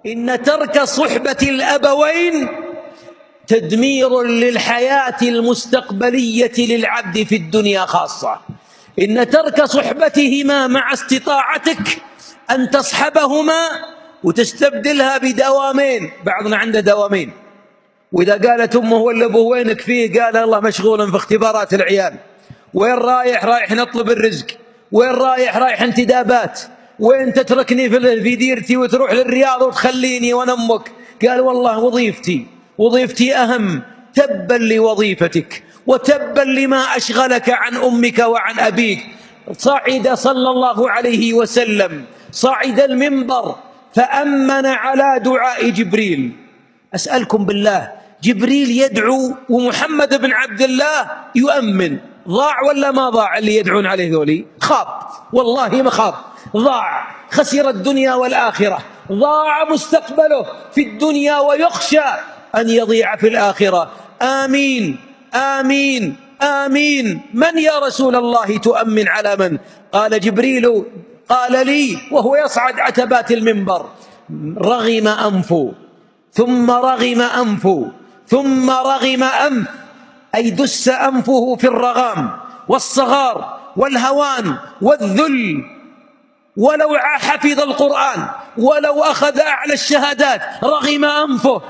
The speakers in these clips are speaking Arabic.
إن ترك صحبة الأبوين تدمير للحياة المستقبلية للعبد في الدنيا خاصة. إن ترك صحبتهما مع استطاعتك أن تصحبهما وتستبدلها بدوامين. بعضنا عنده دوامين، وإذا قالت أمه ولا أبوه وينك فيه؟ قال الله مشغول في اختبارات العيال. وين رايح؟ رايح نطلب الرزق. وين رايح؟ رايح انتدابات. وين تتركني في ديرتي وتروح للرياض وتخليني وانا امك؟ قال والله وظيفتي أهم. تبا لوظيفتك وتبا لما أشغلك عن أمك وعن أبيك. صعد صلى الله عليه وسلم، صعد المنبر فأمن على دعاء جبريل. أسألكم بالله، جبريل يدعو ومحمد بن عبد الله يؤمن، ضاع ولا ما ضاع اللي يدعون عليه ذولي؟ خاب، والله ما خاب، ضاع، خسر الدنيا والآخرة، ضاع مستقبله في الدنيا ويخشى أن يضيع في الآخرة. آمين آمين آمين. من يا رسول الله تؤمن على من؟ قال جبريل، قال لي وهو يصعد عتبات المنبر: رغم أنفه ثم رغم أنفه ثم رغم أنف، أي دس أنفه في الرغام والصغار والهوان والذل. ولو حفظ القرآن ولو أخذ أعلى الشهادات رغم أنفه.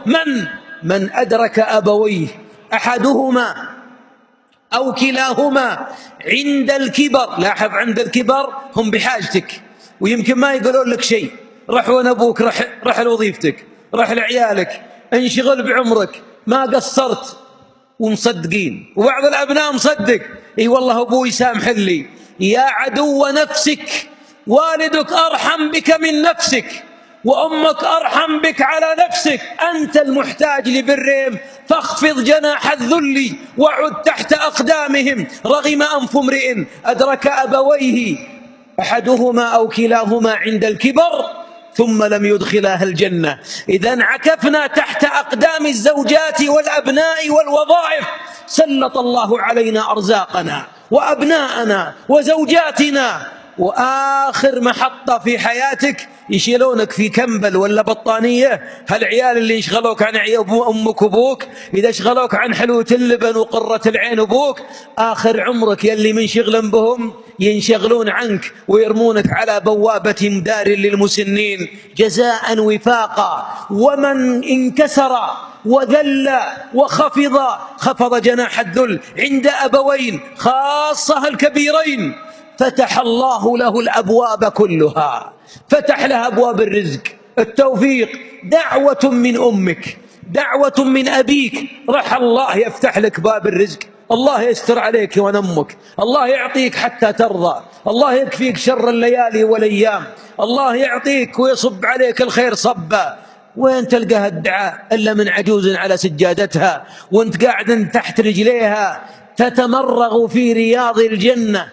من أدرك أبويه أحدهما أو كلاهما عند الكبر. لاحظ، عند الكبر هم بحاجتك ويمكن ما يقولون لك شيء. رح وين أبوك، رح لوظيفتك، رح لعيالك، انشغل بعمرك، ما قصرت، ومصدقين. وبعض الأبناء مصدق: اي والله أبوي سامح لي. يا عدو نفسك، والدك أرحم بك من نفسك، وأمك أرحم بك على نفسك. أنت المحتاج لبرهم، فاخفض جناح الذل وعد تحت أقدامهم. رغم أنف امرئ أدرك أبويه أحدهما أو كلاهما عند الكبر ثم لم يدخلها الجنة. إذا انعكفنا تحت أقدام الزوجات والأبناء والوظائف، سلط الله علينا أرزاقنا وأبناءنا وزوجاتنا، وآخر محطة في حياتك يشيلونك في كمبل ولا بطانية. هالعيال اللي يشغلوك عن أمك وأبوك، إذا شغلوك عن حلوة اللبن وقرة العين أبوك، آخر عمرك يلي من شغل بهم ينشغلون عنك ويرمونك على بوابة دار للمسنين جزاء وفاقا. ومن انكسر وذل وخفض، خفض جناح الذل عند أبوين خاصة الكبيرين، فتح الله له الأبواب كلها، فتح لها أبواب الرزق، التوفيق. دعوة من أمك، دعوة من أبيك، رح الله يفتح لك باب الرزق. الله يستر عليك ونمك، الله يعطيك حتى ترضى، الله يكفيك شر الليالي والأيام، الله يعطيك ويصب عليك الخير صبا. وين تلقى الدعاء إلا من عجوز على سجادتها وانت قاعد تحت رجليها تتمرغ في رياض الجنة.